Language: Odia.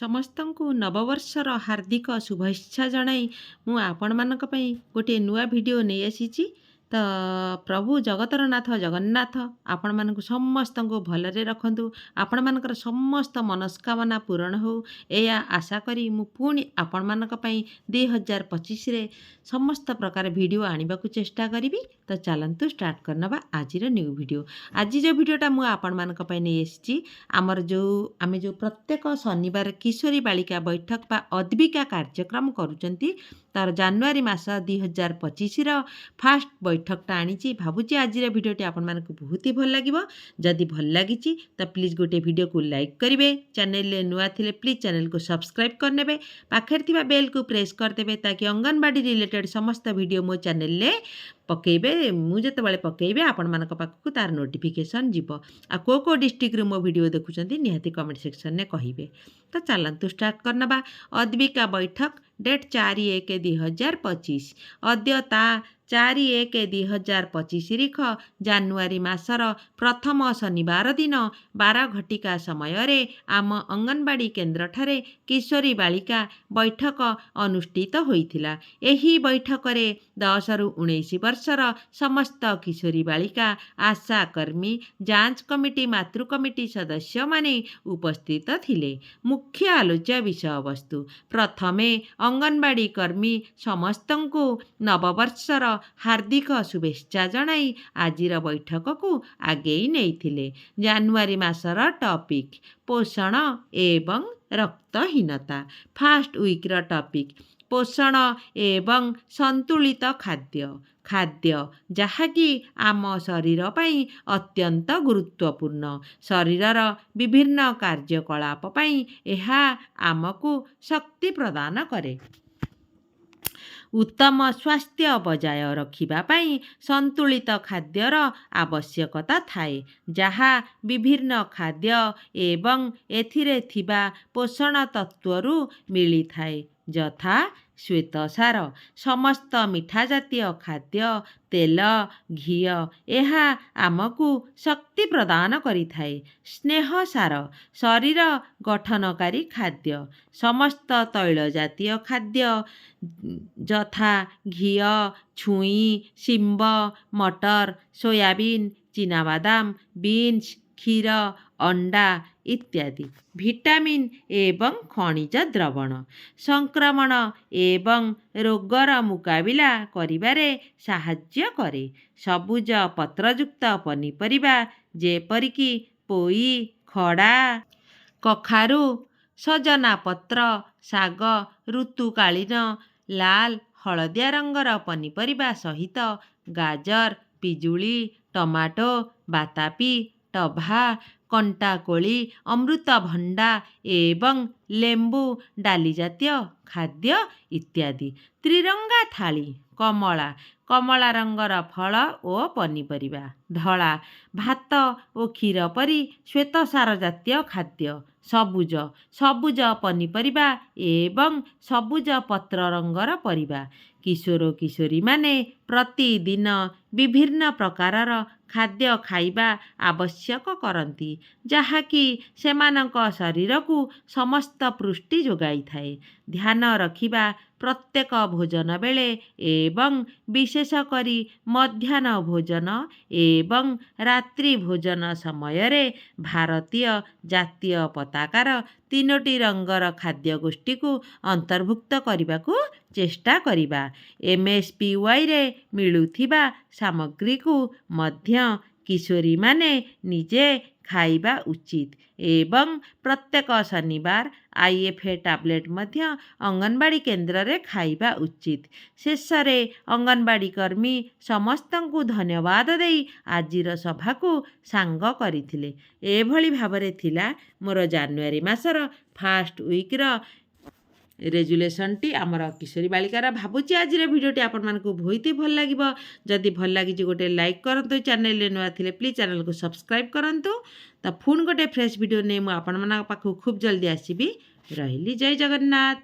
ସମସ୍ତଙ୍କୁ ନବବର୍ଷର ହାର୍ଦ୍ଦିକ ଶୁଭେଚ୍ଛା ଜଣାଇ ମୁଁ ଆପଣମାନଙ୍କ ପାଇଁ ଗୋଟିଏ ନୂଆ ଭିଡ଼ିଓ ନେଇ ଆସିଛି। ତ ପ୍ରଭୁ ଜଗତର ନାଥ ଜଗନ୍ନାଥ ଆପଣମାନଙ୍କୁ ସମସ୍ତଙ୍କୁ ଭଲରେ ରଖନ୍ତୁ, ଆପଣମାନଙ୍କର ସମସ୍ତ ମନସ୍କାମନା ପୂରଣ ହେଉ, ଏହା ଆଶା କରି ମୁଁ ପୁଣି ଆପଣମାନଙ୍କ ପାଇଁ 2025ରେ ସମସ୍ତ ପ୍ରକାର ଭିଡ଼ିଓ ଆଣିବାକୁ ଚେଷ୍ଟା କରିବି। ତ ଚାଲନ୍ତୁ ଷ୍ଟାର୍ଟ କରିନେବା ଆଜିର ନ୍ୟୁ ଭିଡ଼ିଓ। ଆଜି ଯେଉଁ ଭିଡ଼ିଓଟା ମୁଁ ଆପଣମାନଙ୍କ ପାଇଁ ନେଇ ଆସିଛି, ଆମେ ଯେଉଁ ପ୍ରତ୍ୟେକ ଶନିବାର କିଶୋରୀ ବାଳିକା ବୈଠକ ବା ଅଦ୍ବିକା କାର୍ଯ୍ୟକ୍ରମ କରୁଛନ୍ତି, ତାର ଜାନୁଆରୀ ମାସ 2025ର ଫାଷ୍ଟ ବୈଠକଟା ଆଣିଛି। ଭାବୁଛି ଆଜିର ଭିଡ଼ିଓଟି ଆପଣମାନଙ୍କୁ ବହୁତ ହି ଭଲ ଲାଗିବ। ଯଦି ଭଲ ଲାଗିଛି ତ ପ୍ଲିଜ୍ ଗୋଟିଏ ଭିଡ଼ିଓକୁ ଲାଇକ୍ କରିବେ, ଚ୍ୟାନେଲରେ ନୂଆ ଥିଲେ ପ୍ଲିଜ୍ ଚ୍ୟାନେଲକୁ ସବସ୍କ୍ରାଇବ୍ କରିନେବେ, ପାଖରେ ଥିବା ବେଲ୍କୁ ପ୍ରେସ୍ କରିଦେବେ ତାକି ଅଙ୍ଗନବାଡ଼ି ରିଲେଟେଡ୍ ସମସ୍ତ ଭିଡ଼ିଓ ମୋ ଚ୍ୟାନେଲରେ ପକାଇବେ। ମୁଁ ଯେତେବେଳେ ପକାଇବେ ଆପଣମାନଙ୍କ ପାଖକୁ ତାର ନୋଟିଫିକେସନ୍ ଯିବ। ଆଉ କେଉଁ ଡିଷ୍ଟ୍ରିକ୍ଟରୁ ମୋ ଭିଡ଼ିଓ ଦେଖୁଛନ୍ତି ନିହାତି କମେଣ୍ଟ ସେକ୍ସନରେ କହିବେ। ତ ଚାଲନ୍ତୁ ଷ୍ଟାର୍ଟ କରିନେବା। ଅଦ୍ବିକା ବୈଠକ ଡେଟ୍ 4/1/2025 ଅଦ୍ୟତା 4/1/2025 ଜାନୁଆରୀ ମାସର ପ୍ରଥମ ଶନିବାର ଦିନ 12 ଘଟିକା ସମୟରେ ଆମ ଅଙ୍ଗନବାଡ଼ି କେନ୍ଦ୍ରଠାରେ କିଶୋରୀ ବାଳିକା ବୈଠକ ଅନୁଷ୍ଠିତ ହୋଇଥିଲା। ଏହି ବୈଠକରେ 10ରୁ 19 ବର୍ଷର ସମସ୍ତ କିଶୋରୀ ବାଳିକା, ଆଶା କର୍ମୀ, ଯାଞ୍ଚ କମିଟି, ମାତୃ କମିଟି ସଦସ୍ୟମାନେ ଉପସ୍ଥିତ ଥିଲେ। ମୁଖ୍ୟ ଆଲୋଚ୍ୟ ବିଷୟବସ୍ତୁ: ପ୍ରଥମେ ଅଙ୍ଗନବାଡ଼ି କର୍ମୀ ସମସ୍ତଙ୍କୁ ନବବର୍ଷର ହାର୍ଦ୍ଦିକ ଶୁଭେଚ୍ଛା ଜଣାଇ ଆଜିର ବୈଠକକୁ ଆଗେଇ ନେଇଥିଲେ। ଜାନୁଆରୀ ମାସର ଟପିକ୍ ପୋଷଣ ଏବଂ ରକ୍ତହୀନତା। ଫାଷ୍ଟ ୱିକ୍ର ଟପିକ୍ ପୋଷଣ ଏବଂ ସନ୍ତୁଳିତ ଖାଦ୍ୟ ଯାହାକି ଆମ ଶରୀର ପାଇଁ ଅତ୍ୟନ୍ତ ଗୁରୁତ୍ୱପୂର୍ଣ୍ଣ। ଶରୀରର ବିଭିନ୍ନ କାର୍ଯ୍ୟକଳାପ ପାଇଁ ଏହା ଆମକୁ ଶକ୍ତି ପ୍ରଦାନ କରେ। ଉତ୍ତମ ସ୍ୱାସ୍ଥ୍ୟ ବଜାୟ ରଖିବା ପାଇଁ ସନ୍ତୁଳିତ ଖାଦ୍ୟର ଆବଶ୍ୟକତା ଥାଏ, ଯାହା ବିଭିନ୍ନ ଖାଦ୍ୟ ଏବଂ ଏଥିରେ ଥିବା ପୋଷଣ ତତ୍ତ୍ୱରୁ ମିଳିଥାଏ, ଯଥା ଶ୍ୱେତସାର, ସମସ୍ତ ମିଠା ଜାତୀୟ ଖାଦ୍ୟ, ତେଲ, ଘିଅ ଏହା ଆମକୁ ଶକ୍ତି ପ୍ରଦାନ କରିଥାଏ। ସ୍ନେହସାର, ଶରୀର ଗଠନକାରୀ ଖାଦ୍ୟ, ସମସ୍ତ ତୈଳ ଜାତୀୟ ଖାଦ୍ୟ ଯଥା ଘିଅ, ଛୁଇଁ, ଶିମ୍ବ, ମଟର, ସୋୟାବିନ୍, ଚିନାବାଦାମ, ବିନ୍ସ, କ୍ଷୀର, ଅଣ୍ଡା ଇତ୍ୟାଦି। ଭିଟାମିନ୍ ଏବଂ ଖଣିଜ ଦ୍ରବଣ ସଂକ୍ରମଣ ଏବଂ ରୋଗର ମୁକାବିଲା କରିବାରେ ସାହାଯ୍ୟ କରେ। ସବୁଜ ପତ୍ରଯୁକ୍ତ ପନିପରିବା ଯେପରିକି ପୋଇ, ଖଡ଼ା, କଖାରୁ, ସଜନା ପତ୍ର, ଶାଗ, ଋତୁକାଳୀନ ଲାଲ ହଳଦିଆ ରଙ୍ଗର ପନିପରିବା ସହିତ ଗାଜର, ପିଜୁଳି, ଟମାଟୋ, ବାତାପି, ଟଭା, କଣ୍ଟାକୋଳି, ଅମୃତଭଣ୍ଡା ଏବଂ ଲେମ୍ବୁ, ଡାଲି ଜାତୀୟ ଖାଦ୍ୟ ଇତ୍ୟାଦି। ତ୍ରିରଙ୍ଗା ଥାଳି କମଳା ରଙ୍ଗର ଫଳ ଓ ପନିପରିବା, ଧଳା ଭାତ ଓ କ୍ଷୀର ପରି ଶ୍ୱେତସାର ଜାତୀୟ ଖାଦ୍ୟ, ସବୁଜ ପନିପରିବା ଏବଂ ସବୁଜ ପତ୍ର ରଙ୍ଗର ପରିବା। କିଶୋର କିଶୋରୀମାନେ ପ୍ରତିଦିନ ବିଭିନ୍ନ ପ୍ରକାରର ଖାଦ୍ୟ ଖାଇବା ଆବଶ୍ୟକ କରନ୍ତି, ଯାହାକି ସେମାନଙ୍କ ଶରୀରକୁ ସମସ୍ତ ପୁଷ୍ଟି ଯୋଗାଇଥାଏ। ଧ୍ୟାନ ରଖିବା ପ୍ରତ୍ୟେକ ଭୋଜନ ବେଳେ ଏବଂ ବିଶେଷ କରି ମଧ୍ୟାହ୍ନ ଭୋଜନ ଏବଂ ରାତ୍ରି ଭୋଜନ ସମୟରେ ଭାରତୀୟ ଜାତୀୟ ପତାକାର 3ଟି ରଙ୍ଗର ଖାଦ୍ୟଗୋଷ୍ଠୀକୁ ଅନ୍ତର୍ଭୁକ୍ତ କରିବାକୁ ଚେଷ୍ଟା କରିବା। MSPYରେ ମିଳୁଥିବା ସାମଗ୍ରୀକୁ ମଧ୍ୟ କିଶୋରୀମାନେ ନିଜେ ଖାଇବା ଉଚିତ ଏବଂ ପ୍ରତ୍ୟେକ ଶନିବାର IFA ଟାବଲେଟ୍ ମଧ୍ୟ ଅଙ୍ଗନବାଡ଼ି କେନ୍ଦ୍ରରେ ଖାଇବା ଉଚିତ। ଶେଷରେ ଅଙ୍ଗନବାଡ଼ି କର୍ମୀ ସମସ୍ତଙ୍କୁ ଧନ୍ୟବାଦ ଦେଇ ଆଜିର ସଭାକୁ ସାଙ୍ଗ କରିଥିଲେ। ଏଭଳି ଭାବରେ ଥିଲା ମୋର ଜାନୁଆରୀ ମାସର ଫାଷ୍ଟ ୱିକ୍ର ରେଜୁଲେସନ୍ଟି ଆମର କିଶୋରୀ ବାଳିକାର। ଭାବୁଛି ଆଜିର ଭିଡ଼ିଓଟି ଆପଣମାନଙ୍କୁ ବହୁତ ଭଲ ଲାଗିବ। ଯଦି ଭଲ ଲାଗିଛି ଗୋଟେ ଲାଇକ୍ କରନ୍ତୁ, ଚ୍ୟାନେଲରେ ନୂଆ ଥିଲେ ପ୍ଲିଜ୍ ଚ୍ୟାନେଲକୁ ସବସ୍କ୍ରାଇବ୍ କରନ୍ତୁ। ତ ପୁଣି ଗୋଟେ ଫ୍ରେଶ୍ ଭିଡ଼ିଓ ନେଇ ମୁଁ ଆପଣମାନଙ୍କ ପାଖକୁ ଖୁବ୍ ଜଲ୍ଦି ଆସିବି। ରହିଲି, ଜୟ ଜଗନ୍ନାଥ।